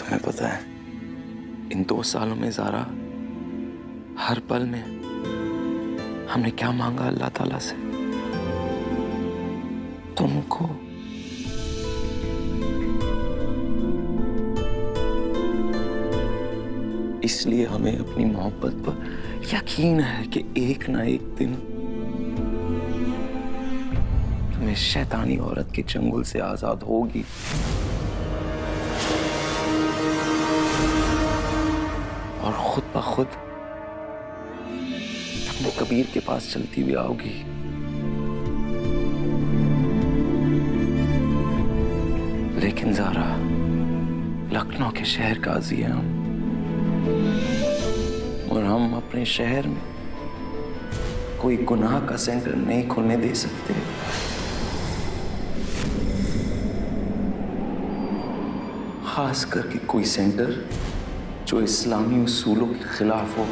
तुम्हें पता है इन 2 सालों में ज़ारा हर पल में हमने क्या मांगा अल्लाह ताला से? तुमको। इसलिए हमें अपनी मोहब्बत पर यकीन है कि एक ना एक दिन तुम्हें शैतानी औरत के चंगुल से आजाद होगी। और खुद ब खुद अपने कबीर के पास चलती हुई आओगी। लेकिन ज़ारा, लखनऊ के शहर काजी हैं हम, और हम अपने शहर में कोई गुनाह का सेंटर नहीं खुलने दे सकते। खास करके कोई सेंटर जो इस्लामी उसूलों के खिलाफ हो।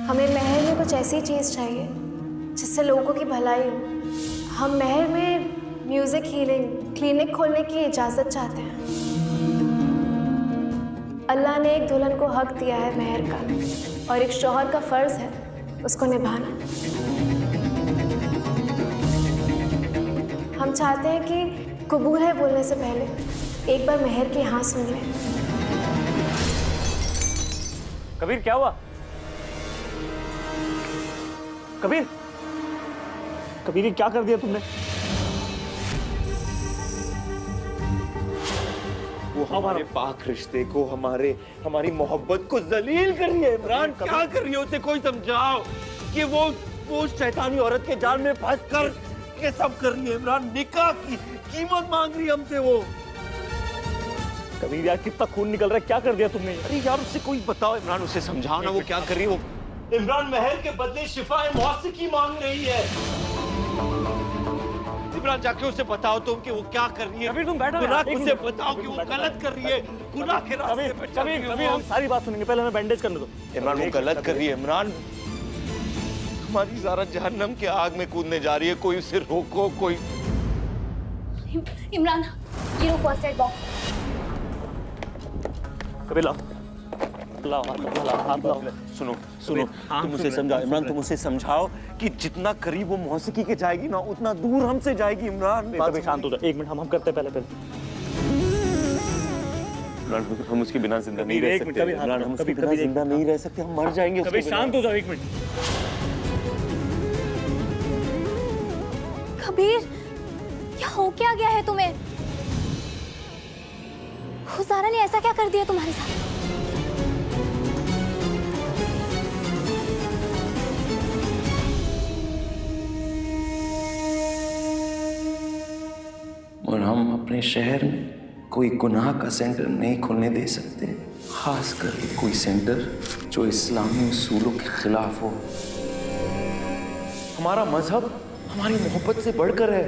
हमें महल में कुछ ऐसी चीज़ चाहिए जिससे लोगों की भलाई हो। हम महल में म्यूजिक हीलिंग क्लिनिक खोलने की इजाज़त चाहते हैं। अल्लाह ने एक दुल्हन को हक दिया है महर का, और एक शौहर का फ़र्ज़ है उसको निभाना। हम चाहते हैं कि कबूल है बोलने से पहले एक बार महर की हाँ सुन लें। कबीर, क्या हुआ? कबीर, कबीर, ये क्या कर दिया तुमने? वो हमारे पाक रिश्ते को, हमारी मोहब्बत को जलील कर रही है। इमरान, क्या कर रही है? उसे कोई समझाओ कि वो शैतानी औरत के जाल में फंस कर ये सब कर रही है। इमरान, निकाह की कीमत मांग रही है हमसे वो। कबीर यार, कितना खून निकल रहा है, क्या कर दिया तुमने? अरे यार, उसे कोई बताओ। इमरान, उसे समझाओ ना, वो क्या कर रही है। वो इमरान महर के बदले शिफाए मौसीकी मांग रही है। इमरान, जाके उसे बताओ तुम कि वो क्या कर रही है। कबीर, तुम बैठो। उसे बताओ कि वो गलत कर रही है, गुनाह के रास्ते पे चल रही है। कबीर, हम सारी बात सुनेंगे, पहले हमें बैंडेज करने दो। इमरान, वो गलत कर रही है। इमरान, हमारी ज़ारा जहन्नम के आग में कूदने जा रही है। कोई उसे रोको, कोई। इमरान, ये लो फर्स्ट एड बॉक्स। कबीर, लाओ हाथ लाओ। सुनो, तुम उसे समझाओ। इमरान, तुम उसे समझाओ कि जितना करीब वो मौसीकी के जाएगी ना, उतना दूर हमसे जाएगी। इमरान, कभी शांत हो जाओ। एक मिनट, हम करते पहले। इमरान, हम उसके बिना जिंदा नहीं रह सकते। इमरान, हम उसके बिना जिंदा नहीं रह सकते। हम मर जाएंगे। कभी शांत हो जाओ, एक मिनट। कबीर, क्या हो क्या गया है तुम्हें? ज़ारा ने ऐसा क्या कर दिया तुम्हारे साथ? और हम अपने शहर में कोई गुनाह का सेंटर नहीं खुलने दे सकते, खास करके कोई सेंटर जो इस्लामी उसूलों के खिलाफ हो। हमारा मजहब हमारी मोहब्बत से बढ़कर है।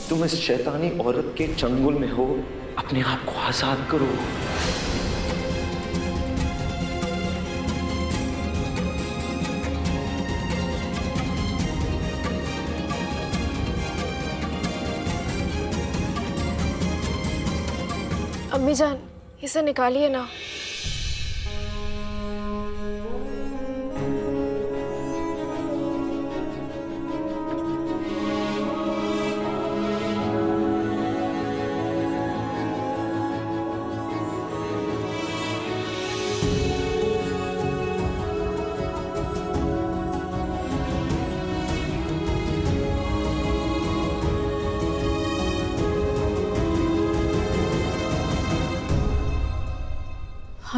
तुम इस शैतानी औरत के चंगुल में हो, अपने आप को आजाद करो। अम्मी जान, इसे निकालिए ना।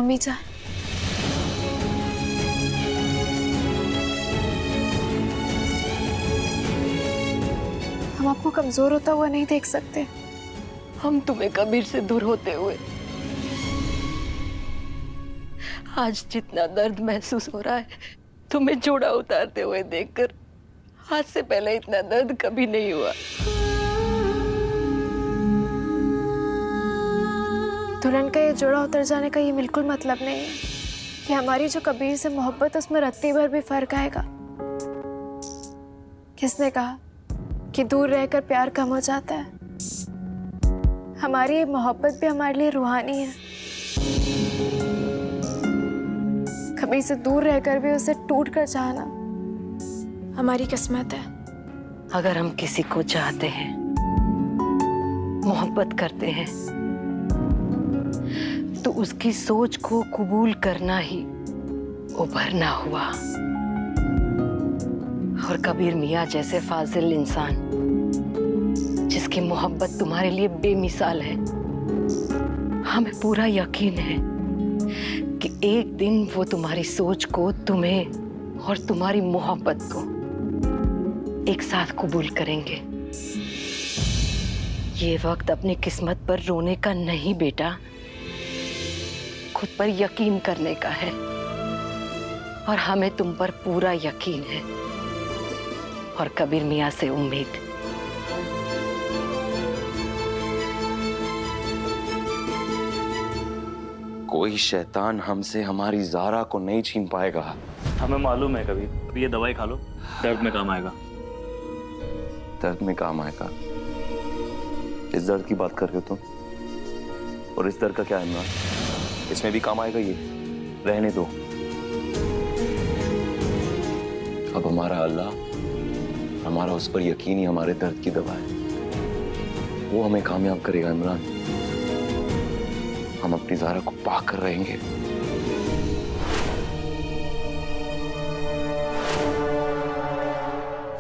हम ही जाएं। हम आपको कमजोर होता हुआ नहीं देख सकते। हम तुम्हें कबीर से दूर होते हुए आज जितना दर्द महसूस हो रहा है, तुम्हें जोड़ा उतारते हुए देखकर आज से पहले इतना दर्द कभी नहीं हुआ। दुल्हन का ये जोड़ा उतर जाने का ये बिल्कुल मतलब नहीं है कि हमारी जो कबीर से मोहब्बत उसमें रत्ती भर भी फर्क आएगा। किसने कहा कि दूर रहकर प्यार कम हो जाता है? हमारी ये मोहब्बत भी हमारे लिए रूहानी है। कबीर से दूर रहकर भी उसे टूट कर चाहना हमारी किस्मत है। अगर हम किसी को चाहते हैं, मोहब्बत करते हैं, तो उसकी सोच को कबूल करना ही उभरना हुआ। और कबीर मियाँ जैसे फाजिल इंसान जिसकी मोहब्बत तुम्हारे लिए बेमिसाल है, हमें पूरा यकीन है कि एक दिन वो तुम्हारी सोच को, तुम्हें और तुम्हारी मोहब्बत को एक साथ कबूल करेंगे। ये वक्त अपनी किस्मत पर रोने का नहीं बेटा, खुद पर यकीन करने का है। और हमें तुम पर पूरा यकीन है और कबीर मियाँ से उम्मीद। कोई शैतान हमसे हमारी ज़ारा को नहीं छीन पाएगा। हमें मालूम है कबीर, अभी ये दवाई खा लो, दर्द में काम आएगा। दर्द में काम आएगा? इस दर्द की बात कर रहे हो तुम? और इस दर्द का क्या है इमरान? इसमें भी काम आएगा ये? रहने दो। अब हमारा अल्लाह, हमारा उस पर यकीन ही हमारे दर्द की दवा है। वो हमें कामयाब करेगा इमरान। हम अपनी ज़ारा को पाक कर रहेंगे।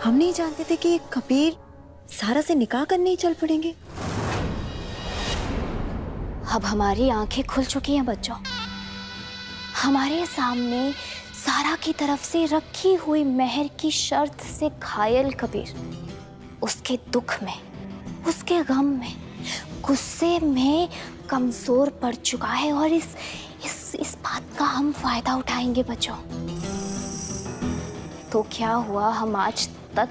हम नहीं जानते थे कि कबीर ज़ारा से निकाह करने ही चल पड़ेंगे। अब हमारी आंखें खुल चुकी हैं बच्चों। हमारे सामने ज़ारा की तरफ से रखी हुई मेहर की शर्त से घायल कबीर उसके दुख में, उसके गम में, गुस्से में कमजोर पड़ चुका है। और इस बात का हम फायदा उठाएंगे बच्चों। तो क्या हुआ, हम आज तक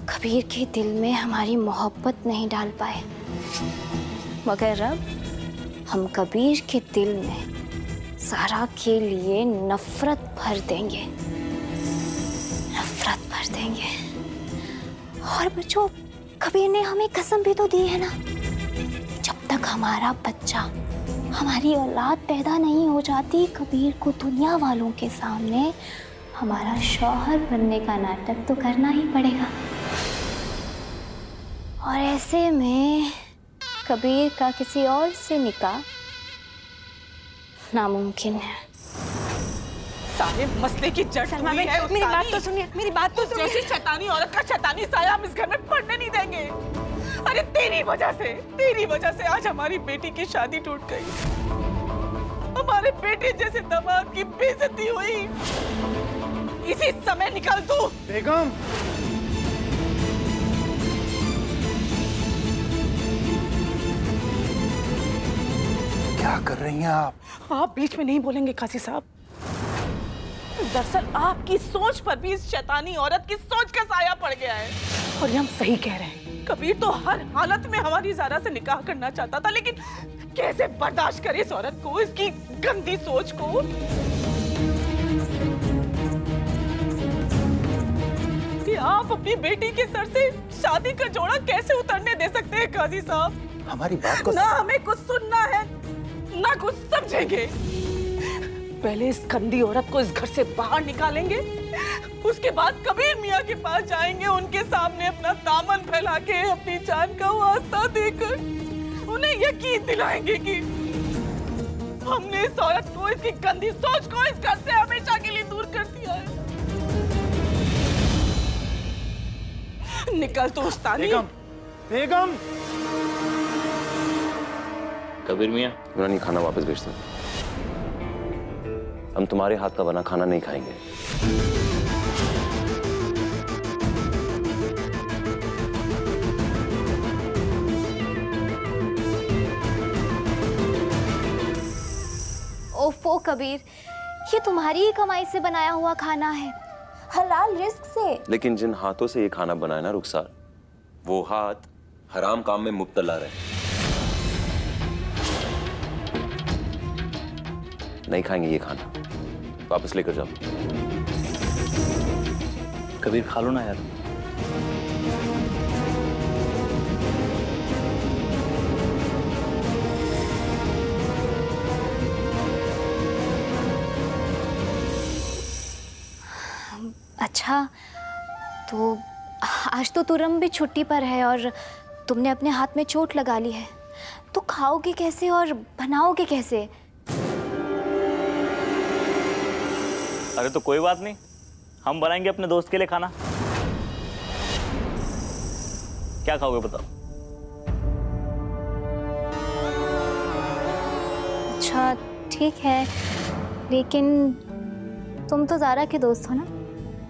कबीर के दिल में हमारी मोहब्बत नहीं डाल पाए, मगर अब हम कबीर के दिल में ज़ारा के लिए नफरत भर देंगे, नफरत भर देंगे। और बच्चों, कबीर ने हमें कसम भी तो दी है ना, जब तक हमारा बच्चा, हमारी औलाद पैदा नहीं हो जाती, कबीर को दुनिया वालों के सामने हमारा शौहर बनने का नाटक तो करना ही पड़ेगा। और ऐसे में कबीर का किसी और से निकाह नामुमकिन है। सारे मसले की जड़ हुई है। मेरी बात तो सुनिए, मेरी बात तो सुनिए। जैसी शैतानी औरत का शैतानी साया हम इस घर में पड़ने नहीं देंगे। अरे तेरी वजह से आज हमारी बेटी की शादी टूट गई, हमारे बेटे जैसे दामाद की बेइज्जती हुई। इसी समय निकल तू। बेगम, क्या कर रही हैं आप? आप बीच में नहीं बोलेंगे काजी साहब। दरअसल आपकी सोच पर भी इस शैतानी औरत की सोच का साया पड़ गया है। और ये हम सही कह रहे हैं। कबीर तो हर हालत में हमारी ज़ारा से निकाह करना चाहता था, लेकिन कैसे बर्दाश्त करे इस औरत को, इसकी गंदी सोच को। कि आप अपनी बेटी के सर से शादी का जोड़ा कैसे उतरने दे सकते हैं काजी साहब? हमारी बात को ना हमें कुछ सुनना है, ना कुछ समझेंगे। पहले इस गंदी औरत को इस घर से बाहर निकालेंगे, उसके बाद कबीर मियाँ के पास जाएंगे, उनके सामने अपना दामन फैला के अपनी जान का वास्ता देकर उन्हें यकीन दिलाएंगे कि हमने इस औरत को, इसकी गंदी सोच को इस घर से हमेशा के लिए दूर कर दिया है। निकल तो उस्तानी। बेगम, कबीर मियाँ, खाना वापस भेज दो। हम तुम्हारे हाथ का बना खाना नहीं खाएंगे। ओफो कबीर, ये तुम्हारी ही कमाई से बनाया हुआ खाना है, हलाल रिस्क से। लेकिन जिन हाथों से ये खाना बनाया ना रुखसार, वो हाथ हराम काम में मुब्तला रहे। नहीं खाएंगे ये खाना, वापस लेकर जाओ। कबीर खा लो ना यार। अच्छा, तो आज तो तुरम भी छुट्टी पर है और तुमने अपने हाथ में चोट लगा ली है, तो खाओगे कैसे और बनाओगे कैसे? अरे तो कोई बात नहीं, हम बनाएंगे अपने दोस्त के लिए खाना। क्या खाओगे बताओ? अच्छा ठीक है, लेकिन तुम तो ज़ारा के दोस्त हो ना?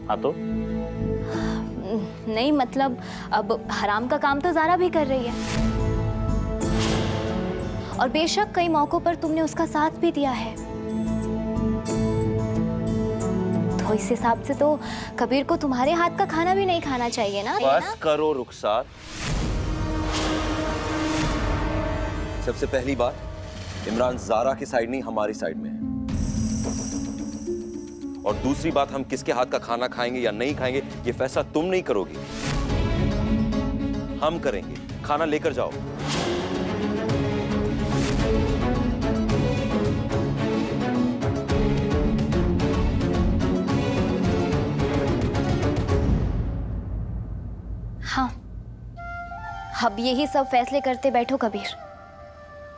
हाँ तो नहीं मतलब अब हराम का काम तो ज़ारा भी कर रही है, और बेशक कई मौकों पर तुमने उसका साथ भी दिया है, तो इस हिसाब से तो कबीर को तुम्हारे हाथ का खाना भी नहीं खाना चाहिए ना? बस करो रुखसार। सबसे पहली बात, इमरान ज़ारा की साइड नहीं हमारी साइड में है, और दूसरी बात, हम किसके हाथ का खाना खाएंगे या नहीं खाएंगे ये फैसला तुम नहीं करोगी, हम करेंगे। खाना लेकर जाओ। हाँ, अब यही सब फैसले करते बैठो कबीर,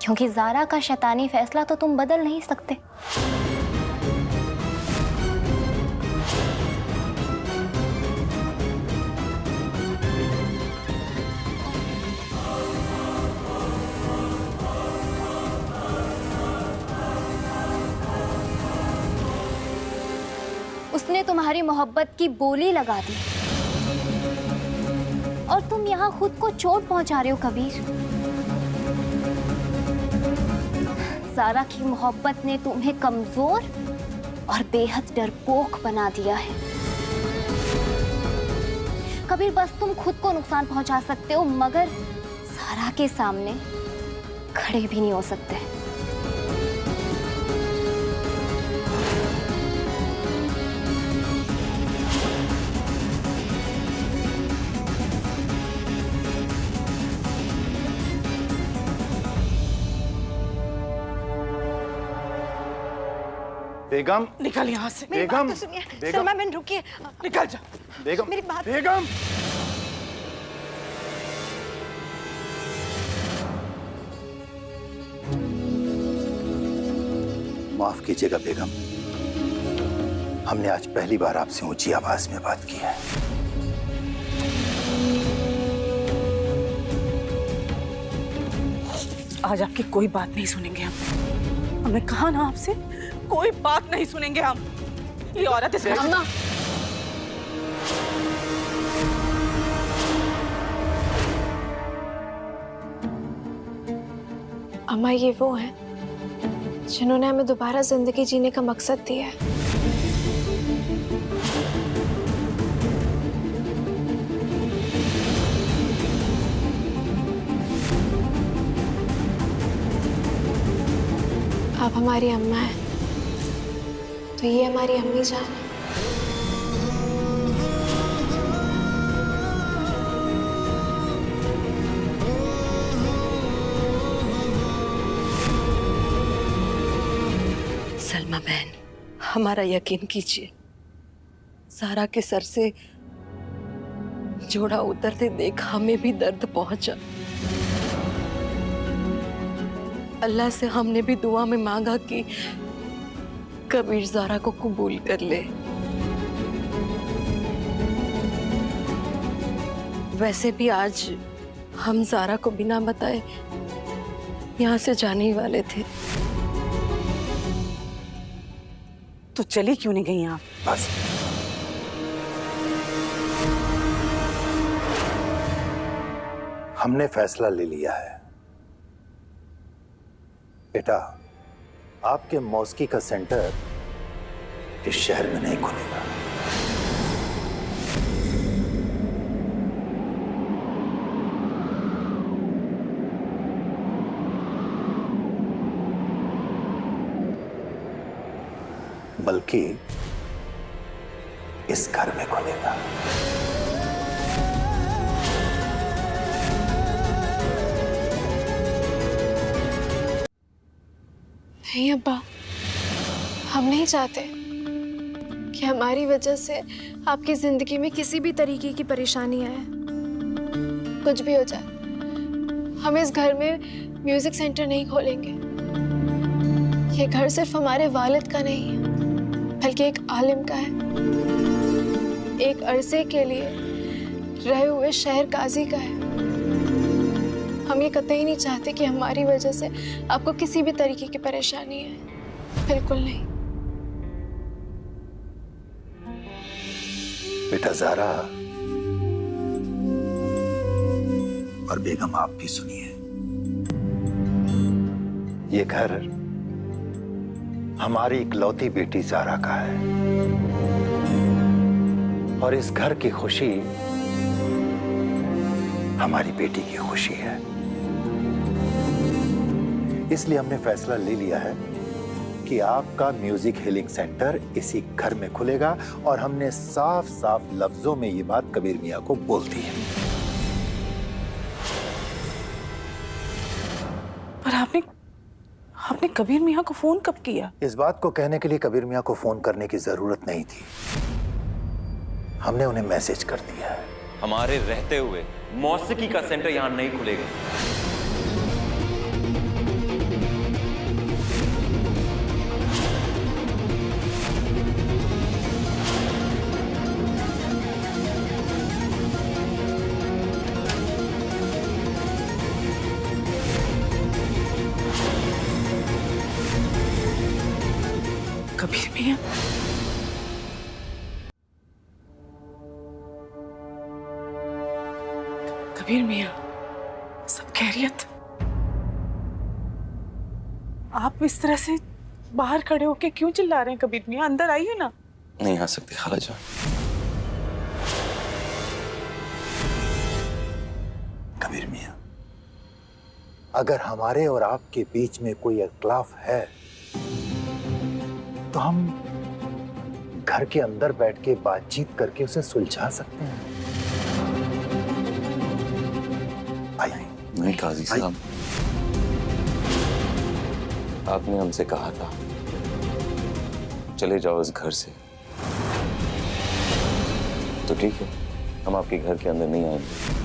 क्योंकि ज़ारा का शैतानी फैसला तो तुम बदल नहीं सकते। उसने तुम्हारी मोहब्बत की बोली लगा दी और तुम यहाँ खुद को चोट पहुंचा रहे हो कबीर। ज़ारा की मोहब्बत ने तुम्हें कमजोर और बेहद डरपोक बना दिया है कबीर। बस तुम खुद को नुकसान पहुंचा सकते हो, मगर ज़ारा के सामने खड़े भी नहीं हो सकते। बेगम, निकल यहाँ से। बेगम, बेगम, सलमा बहन रुकिए। निकल जा। बेगम, मेरी बात। बेगम, माफ कीजिएगा बेगम, हमने आज पहली बार आपसे ऊंची आवाज में बात की है। आज आपकी कोई बात नहीं सुनेंगे हम। हमने कहा ना आपसे, कोई बात नहीं सुनेंगे हम। ये औरत इस अम्मा, अम्मा ये वो हैं जिन्होंने हमें दोबारा जिंदगी जीने का मकसद दिया है। आप हमारी अम्मा हैं, तो ये हमारी अम्मी जान है। सलमा बहन, हमारा यकीन कीजिए, ज़ारा के सर से जोड़ा उतरते देख हमें भी दर्द पहुंचा। अल्लाह से हमने भी दुआ में मांगा कि कबीर ज़ारा को कबूल कर ले। वैसे भी आज हम ज़ारा को बिना बताए यहाँ से जाने ही वाले थे, तो चली क्यों नहीं गई आप? बस हमने फैसला ले लिया है बेटा, आपके मौसीकी का सेंटर इस शहर में नहीं खुलेगा। बल्कि इस घर में खुलेगा। नहीं अब्बा, हम नहीं चाहते कि हमारी वजह से आपकी जिंदगी में किसी भी तरीके की परेशानी आए। कुछ भी हो जाए, हम इस घर में म्यूजिक सेंटर नहीं खोलेंगे। ये घर सिर्फ हमारे वालिद का नहीं है, बल्कि एक आलिम का है, एक अरसे के लिए रहे हुए शहर काजी का है। हम ये कतई नहीं चाहते कि हमारी वजह से आपको किसी भी तरीके की परेशानी है, बिल्कुल नहीं। बेटा ज़ारा और बेगम, आप भी सुनिए। ये घर हमारी इकलौती बेटी ज़ारा का है और इस घर की खुशी हमारी बेटी की खुशी है। इसलिए हमने फैसला ले लिया है कि आपका म्यूजिक हीलिंग सेंटर इसी घर में खुलेगा और हमने साफ साफ लफ्जों में ये बात कबीर मियां को बोल दी है। पर आपने कबीर मियां को फोन कब किया? इस बात को कहने के लिए कबीर मियां को फोन करने की जरूरत नहीं थी, हमने उन्हें मैसेज कर दिया है। हमारे रहते हुए मौसीकी का सेंटर यहां नहीं खुलेगा। कबीर मियां, कबीर मियां, सब खैरियत? आप इस तरह से बाहर खड़े होके क्यों चिल्ला रहे हैं? कबीर मियां, अंदर आइए ना। नहीं आ सकते खालाजान। कबीर मियां, अगर हमारे और आपके बीच में कोई इख्तिलाफ है तो हम घर के अंदर बैठ के बातचीत करके उसे सुलझा सकते हैं। आइए। नहीं काजी साहब, आपने हमसे कहा था चले जाओ इस घर से, तो ठीक है, हम आपके घर के अंदर नहीं आएंगे।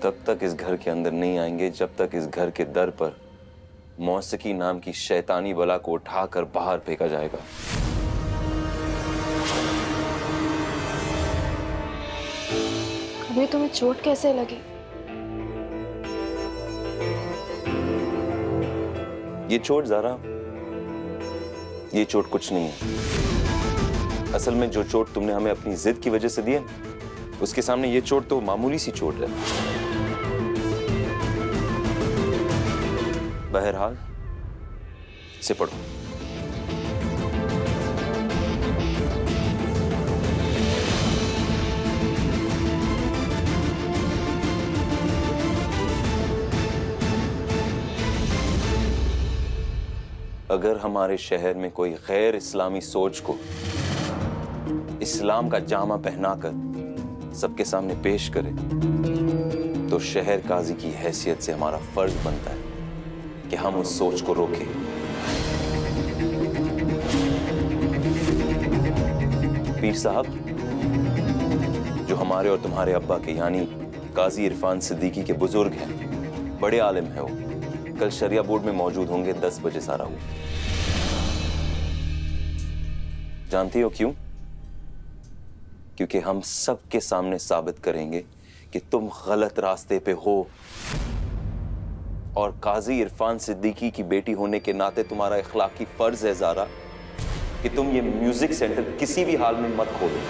तब तक इस घर के अंदर नहीं आएंगे जब तक इस घर के दर पर मौसीकी नाम की शैतानी बला को उठाकर बाहर फेंका जाएगा। अभी तुम्हें चोट कैसे लगी? ये चोट ज़ारा, ये चोट कुछ नहीं है। असल में जो चोट तुमने हमें अपनी जिद की वजह से दी है, उसके सामने ये चोट तो मामूली सी चोट है। बहरहाल इसे पढ़ो। अगर हमारे शहर में कोई गैर इस्लामी सोच को इस्लाम का जामा पहनाकर सबके सामने पेश करे, तो शहर काजी की हैसियत से हमारा फर्ज बनता है कि हम उस सोच को रोकें। पीर साहब, जो हमारे और तुम्हारे अब्बा के यानी काजी इरफान सिद्दीकी के बुजुर्ग हैं, बड़े आलिम हैं वो, कल शरिया बोर्ड में मौजूद होंगे 10 बजे सारा हुआ। जानती हो क्यों? क्योंकि हम सबके सामने साबित करेंगे कि तुम गलत रास्ते पे हो और काजी इरफान सिद्दीकी की बेटी होने के नाते तुम्हारा इखलाकी फर्ज है ज़ारा कि तुम ये म्यूजिक सेंटर किसी भी हाल में मत खोलो।